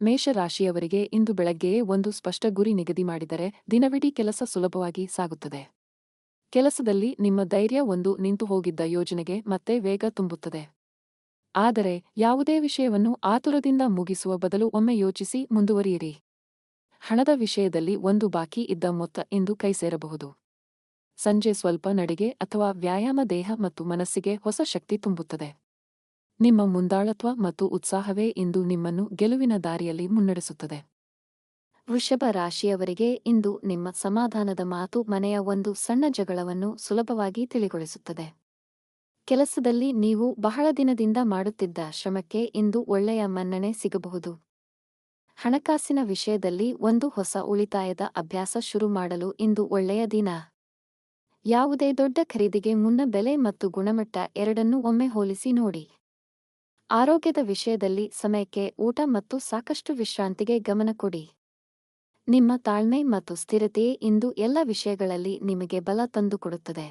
ಮೇಷರಾಶಿಯವರಿಗೆ ಇಂದು ಬೆಳಗ್ಗೆಯೇ ಒಂದು ಸ್ಪಷ್ಟ ಗುರಿ ನಿಗದಿ ಮಾಡಿದರೆ ದಿನವಿಡೀ ಕೆಲಸ ಸುಲಭವಾಗಿ ಸಾಗುತ್ತದೆ. ಕೆಲಸದಲ್ಲಿ ನಿಮ್ಮ ಧೈರ್ಯ ಒಂದು ನಿಂತು ಹೋಗಿದ್ದ ಯೋಜನೆಗೆ ಮತ್ತೆ ವೇಗ ತುಂಬುತ್ತದೆ. ಆದರೆ ಯಾವುದೇ ವಿಷಯವನ್ನು ಆತುರದಿಂದ ಮುಗಿಸುವ ಬದಲು ಒಮ್ಮೆ ಯೋಚಿಸಿ ಮುಂದುವರಿಯಿರಿ. ಹಣದ ವಿಷಯದಲ್ಲಿ ಒಂದು ಬಾಕಿ ಇದ್ದ ಮೊತ್ತ ಇಂದು ಕೈ ಸೇರಬಹುದು. ಸಂಜೆ ಸ್ವಲ್ಪ ನಡಿಗೆ ಅಥವಾ ವ್ಯಾಯಾಮ ದೇಹ ಮತ್ತು ಮನಸ್ಸಿಗೆ ಹೊಸ ಶಕ್ತಿ ತುಂಬುತ್ತದೆ. ನಿಮ್ಮ ಮುಂದಾಳತ್ವ ಮತ್ತು ಉತ್ಸಾಹವೇ ಇಂದು ನಿಮ್ಮನ್ನು ಗೆಲುವಿನ ದಾರಿಯಲ್ಲಿ ಮುನ್ನಡೆಸುತ್ತದೆ. ವೃಷಭ ರಾಶಿಯವರಿಗೆ ಇಂದು ನಿಮ್ಮ ಸಮಾಧಾನದ ಮಾತು ಮನೆಯ ಒಂದು ಸಣ್ಣ ಜಗಳವನ್ನು ಸುಲಭವಾಗಿ ತಿಳಿಗೊಳಿಸುತ್ತದೆ. ಕೆಲಸದಲ್ಲಿ ನೀವು ಬಹಳ ದಿನದಿಂದ ಮಾಡುತ್ತಿದ್ದ ಶ್ರಮಕ್ಕೆ ಇಂದು ಒಳ್ಳೆಯ ಮನ್ನಣೆ ಸಿಗಬಹುದು. ಹಣಕಾಸಿನ ವಿಷಯದಲ್ಲಿ ಒಂದು ಹೊಸ ಉಳಿತಾಯದ ಅಭ್ಯಾಸ ಶುರು ಮಾಡಲು ಇಂದು ಒಳ್ಳೆಯ ದಿನ. ಯಾವುದೇ ದೊಡ್ಡ ಖರೀದಿಗೆ ಮುನ್ನ ಬೆಲೆ ಮತ್ತು ಗುಣಮಟ್ಟ ಎರಡನ್ನೂ ಒಮ್ಮೆ ಹೋಲಿಸಿ ನೋಡಿ. ಆರೋಗ್ಯದ ವಿಷಯದಲ್ಲಿ ಸಮಯಕ್ಕೆ ಊಟ ಮತ್ತು ಸಾಕಷ್ಟು ವಿಶ್ರಾಂತಿಗೆ ಗಮನ ಕೊಡಿ. ನಿಮ್ಮ ತಾಳ್ಮೆ ಮತ್ತು ಸ್ಥಿರತೆಯೇ ಇಂದು ಎಲ್ಲ ವಿಷಯಗಳಲ್ಲಿ ನಿಮಗೆ ಬಲ ತಂದುಕೊಡುತ್ತದೆ.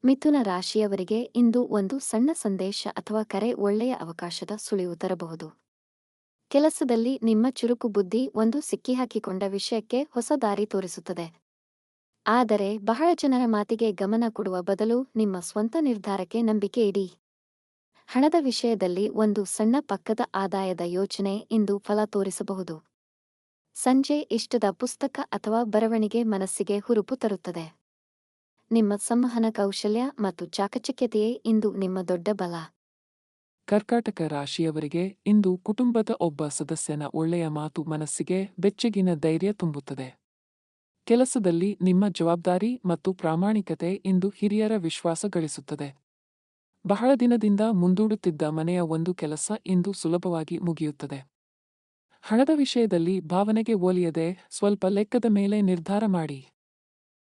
ಮಿಥುನ ರಾಶಿಯವರಿಗೆ ಇಂದು ಒಂದು ಸಣ್ಣ ಸಂದೇಶ ಅಥವಾ ಕರೆ ಒಳ್ಳೆಯ ಅವಕಾಶದ ಸುಳಿವು ತರಬಹುದು. ಕೆಲಸದಲ್ಲಿ ನಿಮ್ಮ ಚುರುಕು ಬುದ್ಧಿ ಒಂದು ಸಿಕ್ಕಿಹಾಕಿಕೊಂಡ ವಿಷಯಕ್ಕೆ ಹೊಸ ದಾರಿ ತೋರಿಸುತ್ತದೆ. ಆದರೆ ಬಹಳ ಜನರ ಮಾತಿಗೆ ಗಮನ ಕೊಡುವ ಬದಲು ನಿಮ್ಮ ಸ್ವಂತ ನಿರ್ಧಾರಕ್ಕೆ ನಂಬಿಕೆ ಇಡಿ. ಹಣದ ವಿಷಯದಲ್ಲಿ ಒಂದು ಸಣ್ಣ ಪಕ್ಕದ ಆದಾಯದ ಯೋಚನೆ ಇಂದು ಫಲ ತೋರಿಸಬಹುದು. ಸಂಜೆ ಇಷ್ಟದ ಪುಸ್ತಕ ಅಥವಾ ಬರವಣಿಗೆ ಮನಸ್ಸಿಗೆ ಹುರುಪು ತರುತ್ತದೆ. ನಿಮ್ಮ ಸಂವಹನ ಕೌಶಲ್ಯ ಮತ್ತು ಚಾಕಚಕ್ಯತೆಯೇ ಇಂದು ನಿಮ್ಮ ದೊಡ್ಡ ಬಲ. ಕರ್ಕಾಟಕ ರಾಶಿಯವರಿಗೆ ಇಂದು ಕುಟುಂಬದ ಒಬ್ಬ ಸದಸ್ಯನ ಒಳ್ಳೆಯ ಮಾತು ಮನಸ್ಸಿಗೆ ಬೆಚ್ಚಗಿನ ಧೈರ್ಯ ತುಂಬುತ್ತದೆ. ಕೆಲಸದಲ್ಲಿ ನಿಮ್ಮ ಜವಾಬ್ದಾರಿ ಮತ್ತು ಪ್ರಾಮಾಣಿಕತೆ ಇಂದು ಹಿರಿಯರ ವಿಶ್ವಾಸ ಗಳಿಸುತ್ತದೆ. ಬಹಳ ದಿನದಿಂದ ಮುಂದೂಡುತ್ತಿದ್ದ ಮನೆಯ ಒಂದು ಕೆಲಸ ಇಂದು ಸುಲಭವಾಗಿ ಮುಗಿಯುತ್ತದೆ. ಹಣದ ವಿಷಯದಲ್ಲಿ ಭಾವನೆಗೆ ಒಲಿಯದೆ ಸ್ವಲ್ಪ ಲೆಕ್ಕದ ಮೇಲೆ ನಿರ್ಧಾರ ಮಾಡಿ.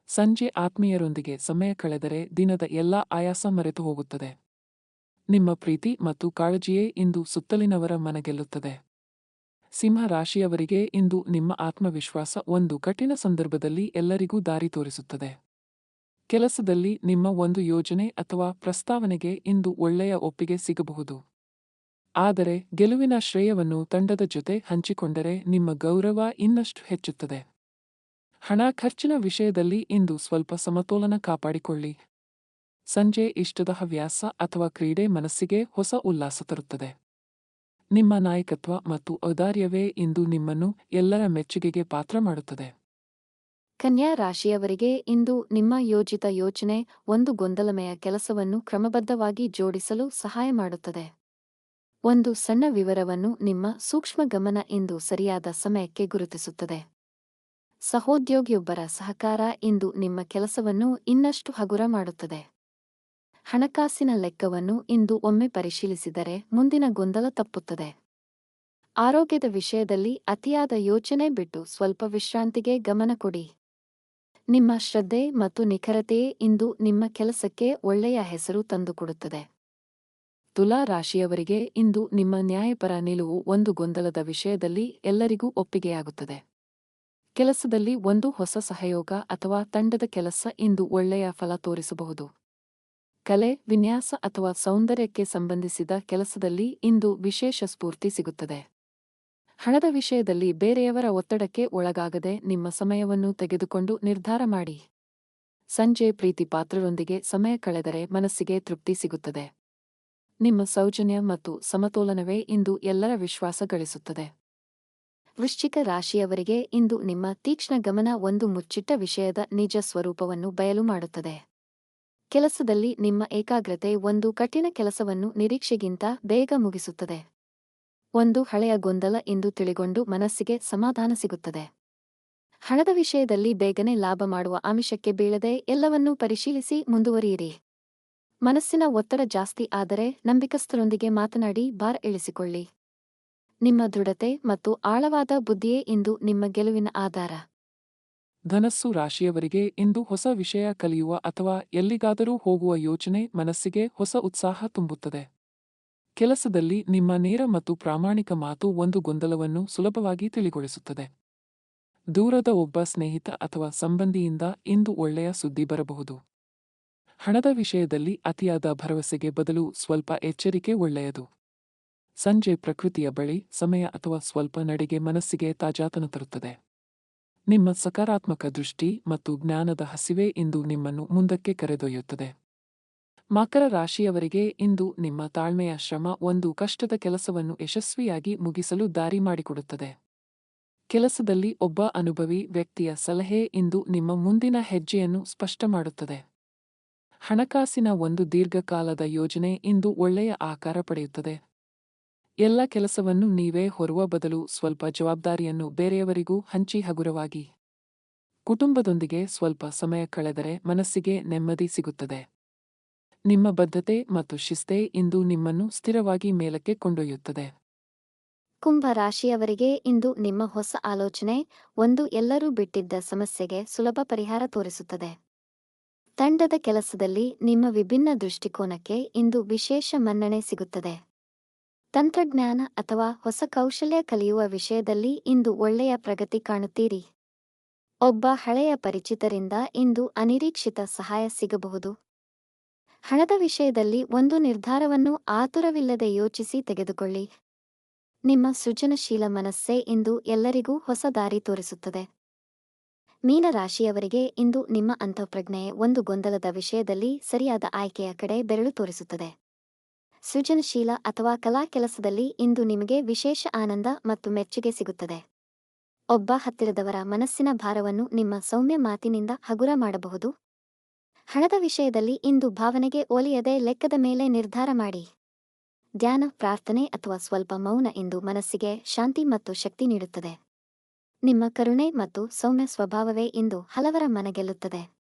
ಸಂಜೆ ಆತ್ಮೀಯರೊಂದಿಗೆ ಸಮಯ ಕಳೆದರೆ ದಿನದ ಎಲ್ಲಾ ಆಯಾಸ ಮರೆತು ಹೋಗುತ್ತದೆ. ನಿಮ್ಮ ಪ್ರೀತಿ ಮತ್ತು ಕಾಳಜಿಯೇ ಇಂದು ಸುತ್ತಲಿನವರ ಮನಗೆಲ್ಲುತ್ತದೆ. ಸಿಂಹ ರಾಶಿಯವರಿಗೆ ಇಂದು ನಿಮ್ಮ ಆತ್ಮವಿಶ್ವಾಸ ಒಂದು ಕಠಿಣ ಸಂದರ್ಭದಲ್ಲಿ ಎಲ್ಲರಿಗೂ ದಾರಿ ತೋರಿಸುತ್ತದೆ. ಕೆಲಸದಲ್ಲಿ ನಿಮ್ಮ ಒಂದು ಯೋಜನೆ ಅಥವಾ ಪ್ರಸ್ತಾವನೆಗೆ ಇಂದು ಒಳ್ಳೆಯ ಒಪ್ಪಿಗೆ ಸಿಗಬಹುದು. ಆದರೆ ಗೆಲುವಿನ ಶ್ರೇಯವನ್ನು ತಂಡದ ಜೊತೆ ಹಂಚಿಕೊಂಡರೆ ನಿಮ್ಮ ಗೌರವ ಇನ್ನಷ್ಟು ಹೆಚ್ಚುತ್ತದೆ. ಹಣ ಖರ್ಚಿನ ವಿಷಯದಲ್ಲಿ ಇಂದು ಸ್ವಲ್ಪ ಸಮತೋಲನ ಕಾಪಾಡಿಕೊಳ್ಳಿ. ಸಂಜೆ ಇಷ್ಟದ ಹವ್ಯಾಸ ಅಥವಾ ಕ್ರೀಡೆ ಮನಸ್ಸಿಗೆ ಹೊಸ ಉಲ್ಲಾಸ ತರುತ್ತದೆ. ನಿಮ್ಮ ನಾಯಕತ್ವ ಮತ್ತು ಔದಾರ್ಯವೇ ಇಂದು ನಿಮ್ಮನ್ನು ಎಲ್ಲರ ಮೆಚ್ಚುಗೆಗೆ ಪಾತ್ರ ಮಾಡುತ್ತದೆ. ಕನ್ಯಾ ರಾಶಿಯವರಿಗೆ ಇಂದು ನಿಮ್ಮ ಯೋಜಿತ ಯೋಚನೆ ಒಂದು ಗೊಂದಲಮಯ ಕೆಲಸವನ್ನು ಕ್ರಮಬದ್ಧವಾಗಿ ಜೋಡಿಸಲು ಸಹಾಯ ಮಾಡುತ್ತದೆ. ಒಂದು ಸಣ್ಣ ವಿವರವನ್ನು ನಿಮ್ಮ ಸೂಕ್ಷ್ಮ ಗಮನ ಇಂದು ಸರಿಯಾದ ಸಮಯಕ್ಕೆ ಗುರುತಿಸುತ್ತದೆ. ಸಹೋದ್ಯೋಗಿಯೊಬ್ಬರ ಸಹಕಾರ ಇಂದು ನಿಮ್ಮ ಕೆಲಸವನ್ನು ಇನ್ನಷ್ಟು ಹಗುರ ಮಾಡುತ್ತದೆ. ಹಣಕಾಸಿನ ಲೆಕ್ಕವನ್ನು ಇಂದು ಒಮ್ಮೆ ಪರಿಶೀಲಿಸಿದರೆ ಮುಂದಿನ ಗೊಂದಲ ತಪ್ಪುತ್ತದೆ. ಆರೋಗ್ಯದ ವಿಷಯದಲ್ಲಿ ಅತಿಯಾದ ಯೋಚನೆ ಬಿಟ್ಟು ಸ್ವಲ್ಪ ವಿಶ್ರಾಂತಿಗೆ ಗಮನ ಕೊಡಿ. ನಿಮ್ಮ ಶ್ರದ್ಧೆ ಮತ್ತು ನಿಖರತೆಯೇ ಇಂದು ನಿಮ್ಮ ಕೆಲಸಕ್ಕೆ ಒಳ್ಳೆಯ ಹೆಸರು ತಂದುಕೊಡುತ್ತದೆ. ತುಲಾ ರಾಶಿಯವರಿಗೆ ಇಂದು ನಿಮ್ಮ ನ್ಯಾಯಪರ ನಿಲುವು ಒಂದು ಗೊಂದಲದ ವಿಷಯದಲ್ಲಿ ಎಲ್ಲರಿಗೂ ಒಪ್ಪಿಗೆಯಾಗುತ್ತದೆ. ಕೆಲಸದಲ್ಲಿ ಒಂದು ಹೊಸ ಸಹಯೋಗ ಅಥವಾ ತಂಡದ ಕೆಲಸ ಇಂದು ಒಳ್ಳೆಯ ಫಲ ತೋರಿಸಬಹುದು. ಕಲೆ, ವಿನ್ಯಾಸ ಅಥವಾ ಸೌಂದರ್ಯಕ್ಕೆ ಸಂಬಂಧಿಸಿದ ಕೆಲಸದಲ್ಲಿ ಇಂದು ವಿಶೇಷ ಸ್ಫೂರ್ತಿ ಸಿಗುತ್ತದೆ. ಹಣದ ವಿಷಯದಲ್ಲಿ ಬೇರೆಯವರ ಒತ್ತಡಕ್ಕೆ ಒಳಗಾಗದೆ ನಿಮ್ಮ ಸಮಯವನ್ನು ತೆಗೆದುಕೊಂಡು ನಿರ್ಧಾರ ಮಾಡಿ. ಸಂಜೆ ಪ್ರೀತಿಪಾತ್ರರೊಂದಿಗೆ ಸಮಯ ಕಳೆದರೆ ಮನಸ್ಸಿಗೆ ತೃಪ್ತಿ ಸಿಗುತ್ತದೆ. ನಿಮ್ಮ ಸೌಜನ್ಯ ಮತ್ತು ಸಮತೋಲನವೇ ಇಂದು ಎಲ್ಲರ ವಿಶ್ವಾಸ ಗಳಿಸುತ್ತದೆ. ವೃಶ್ಚಿಕ ರಾಶಿಯವರಿಗೆ ಇಂದು ನಿಮ್ಮ ತೀಕ್ಷ್ಣ ಗಮನ ಒಂದು ಮುಚ್ಚಿಟ್ಟ ವಿಷಯದ ನಿಜ ಸ್ವರೂಪವನ್ನು ಬಯಲು ಮಾಡುತ್ತದೆ. ಕೆಲಸದಲ್ಲಿ ನಿಮ್ಮ ಏಕಾಗ್ರತೆ ಒಂದು ಕಠಿಣ ಕೆಲಸವನ್ನು ನಿರೀಕ್ಷೆಗಿಂತ ಬೇಗ ಮುಗಿಸುತ್ತದೆ. ಒಂದು ಹಳೆಯ ಗೊಂದಲ ಇಂದು ತಿಳಿಗೊಂಡು ಮನಸ್ಸಿಗೆ ಸಮಾಧಾನ ಸಿಗುತ್ತದೆ. ಹಣದ ವಿಷಯದಲ್ಲಿ ಬೇಗನೆ ಲಾಭ ಮಾಡುವ ಆಮಿಷಕ್ಕೆ ಬೀಳದೆ ಎಲ್ಲವನ್ನೂ ಪರಿಶೀಲಿಸಿ ಮುಂದುವರಿಯಿರಿ. ಮನಸ್ಸಿನ ಒತ್ತಡ ಜಾಸ್ತಿ ಆದರೆ ನಂಬಿಕಸ್ಥರೊಂದಿಗೆ ಮಾತನಾಡಿ ಭಾರ ಇಳಿಸಿಕೊಳ್ಳಿ. ನಿಮ್ಮ ದೃಢತೆ ಮತ್ತು ಆಳವಾದ ಬುದ್ಧಿಯೇ ಇಂದು ನಿಮ್ಮ ಗೆಲುವಿನ ಆಧಾರ. ಧನಸ್ಸು ರಾಶಿಯವರಿಗೆ ಇಂದು ಹೊಸ ವಿಷಯ ಕಲಿಯುವ ಅಥವಾ ಎಲ್ಲಿಗಾದರೂ ಹೋಗುವ ಯೋಚನೆ ಮನಸ್ಸಿಗೆ ಹೊಸ ಉತ್ಸಾಹ ತುಂಬುತ್ತದೆ. ಕೆಲಸದಲ್ಲಿ ನಿಮ್ಮ ನೇರ ಮತ್ತು ಪ್ರಾಮಾಣಿಕ ಮಾತು ಒಂದು ಗೊಂದಲವನ್ನು ಸುಲಭವಾಗಿ ತಿಳಿಗೊಳಿಸುತ್ತದೆ. ದೂರದ ಒಬ್ಬ ಸ್ನೇಹಿತ ಅಥವಾ ಸಂಬಂಧಿಯಿಂದ ಇಂದು ಒಳ್ಳೆಯ ಸುದ್ದಿ ಬರಬಹುದು. ಹಣದ ವಿಷಯದಲ್ಲಿ ಅತಿಯಾದ ಭರವಸೆಗೆ ಬದಲು ಸ್ವಲ್ಪ ಎಚ್ಚರಿಕೆ ಒಳ್ಳೆಯದು. ಸಂಜೆ ಪ್ರಕೃತಿಯ ಬಳಿ ಸಮಯ ಅಥವಾ ಸ್ವಲ್ಪ ನಡೆಗೆ ಮನಸ್ಸಿಗೆ ತಾಜಾತನ ತರುತ್ತದೆ. ನಿಮ್ಮ ಸಕಾರಾತ್ಮಕ ದೃಷ್ಟಿ ಮತ್ತು ಜ್ಞಾನದ ಹಸಿವೆ ಇಂದು ನಿಮ್ಮನ್ನು ಮುಂದಕ್ಕೆ ಕರೆದೊಯ್ಯುತ್ತದೆ. ಮಕರ ರಾಶಿಯವರಿಗೆ ಇಂದು ನಿಮ್ಮ ತಾಳ್ಮೆಯ ಶ್ರಮ ಒಂದು ಕಷ್ಟದ ಕೆಲಸವನ್ನು ಯಶಸ್ವಿಯಾಗಿ ಮುಗಿಸಲು ದಾರಿ ಮಾಡಿಕೊಡುತ್ತದೆ. ಕೆಲಸದಲ್ಲಿ ಒಬ್ಬ ಅನುಭವಿ ವ್ಯಕ್ತಿಯ ಸಲಹೆ ಇಂದು ನಿಮ್ಮ ಮುಂದಿನ ಹೆಜ್ಜೆಯನ್ನು ಸ್ಪಷ್ಟ ಮಾಡುತ್ತದೆ. ಹಣಕಾಸಿನ ಒಂದು ದೀರ್ಘಕಾಲದ ಯೋಜನೆ ಇಂದು ಒಳ್ಳೆಯ ಆಕಾರ ಪಡೆಯುತ್ತದೆ. ಎಲ್ಲ ಕೆಲಸವನ್ನು ನೀವೇ ಹೊರುವ ಬದಲು ಸ್ವಲ್ಪ ಜವಾಬ್ದಾರಿಯನ್ನು ಬೇರೆಯವರಿಗೂ ಹಂಚಿ ಹಗುರವಾಗಿ ಕುಟುಂಬದೊಂದಿಗೆ ಸ್ವಲ್ಪ ಸಮಯ ಕಳೆದರೆ ಮನಸ್ಸಿಗೆ ನೆಮ್ಮದಿ ಸಿಗುತ್ತದೆ. ನಿಮ್ಮ ಬದ್ಧತೆ ಮತ್ತು ಶಿಸ್ತೆ ಇಂದು ನಿಮ್ಮನ್ನು ಸ್ಥಿರವಾಗಿ ಮೇಲಕ್ಕೆ ಕೊಂಡೊಯ್ಯುತ್ತದೆ. ಕುಂಭ ರಾಶಿಯವರಿಗೆ ಇಂದು ನಿಮ್ಮ ಹೊಸ ಆಲೋಚನೆ ಒಂದು ಎಲ್ಲರೂ ಬಿಟ್ಟಿದ್ದ ಸಮಸ್ಯೆಗೆ ಸುಲಭ ಪರಿಹಾರ ತೋರಿಸುತ್ತದೆ. ತಂಡದ ಕೆಲಸದಲ್ಲಿ ನಿಮ್ಮ ವಿಭಿನ್ನ ದೃಷ್ಟಿಕೋನಕ್ಕೆ ಇಂದು ವಿಶೇಷ ಮನ್ನಣೆ ಸಿಗುತ್ತದೆ. ತಂತ್ರಜ್ಞಾನ ಅಥವಾ ಹೊಸ ಕೌಶಲ್ಯ ಕಲಿಯುವ ವಿಷಯದಲ್ಲಿ ಇಂದು ಒಳ್ಳೆಯ ಪ್ರಗತಿ ಕಾಣುತ್ತೀರಿ. ಒಬ್ಬ ಹಳೆಯ ಪರಿಚಿತರಿಂದ ಇಂದು ಅನಿರೀಕ್ಷಿತ ಸಹಾಯ ಸಿಗಬಹುದು. ಹಣದ ವಿಷಯದಲ್ಲಿ ಒಂದು ನಿರ್ಧಾರವನ್ನು ಆತುರವಿಲ್ಲದೆ ಯೋಚಿಸಿ ತೆಗೆದುಕೊಳ್ಳಿ. ನಿಮ್ಮ ಸೃಜನಶೀಲ ಮನಸ್ಸೇ ಇಂದು ಎಲ್ಲರಿಗೂ ಹೊಸ ದಾರಿ ತೋರಿಸುತ್ತದೆ. ಮೀನ ರಾಶಿಯವರಿಗೆ ಇಂದು ನಿಮ್ಮ ಅಂತಃಪ್ರಜ್ಞೆ ಒಂದು ಗೊಂದಲದ ವಿಷಯದಲ್ಲಿ ಸರಿಯಾದ ಆಯ್ಕೆಯ ಕಡೆ ಬೆರಳು ತೋರಿಸುತ್ತದೆ. ಸೃಜನಶೀಲ ಅಥವಾ ಕಲಾ ಕೆಲಸದಲ್ಲಿ ಇಂದು ನಿಮಗೆ ವಿಶೇಷ ಆನಂದ ಮತ್ತು ಮೆಚ್ಚುಗೆ ಸಿಗುತ್ತದೆ. ಒಬ್ಬ ಹತ್ತಿರದವರ ಮನಸ್ಸಿನ ಭಾರವನ್ನು ನಿಮ್ಮ ಸೌಮ್ಯ ಮಾತಿನಿಂದ ಹಗುರ ಮಾಡಬಹುದು. ಹಣದ ವಿಷಯದಲ್ಲಿ ಇಂದು ಭಾವನೆಗೆ ಒಲಿಯದೆ ಲೆಕ್ಕದ ಮೇಲೆ ನಿರ್ಧಾರ ಮಾಡಿ. ಧ್ಯಾನ, ಪ್ರಾರ್ಥನೆ ಅಥವಾ ಸ್ವಲ್ಪ ಮೌನ ಇಂದು ಮನಸ್ಸಿಗೆ ಶಾಂತಿ ಮತ್ತು ಶಕ್ತಿ ನೀಡುತ್ತದೆ. ನಿಮ್ಮ ಕರುಣೆ ಮತ್ತು ಸೌಮ್ಯ ಸ್ವಭಾವವೇ ಇಂದು ಹಲವರ ಮನ ಗೆಲ್ಲುತ್ತದೆ.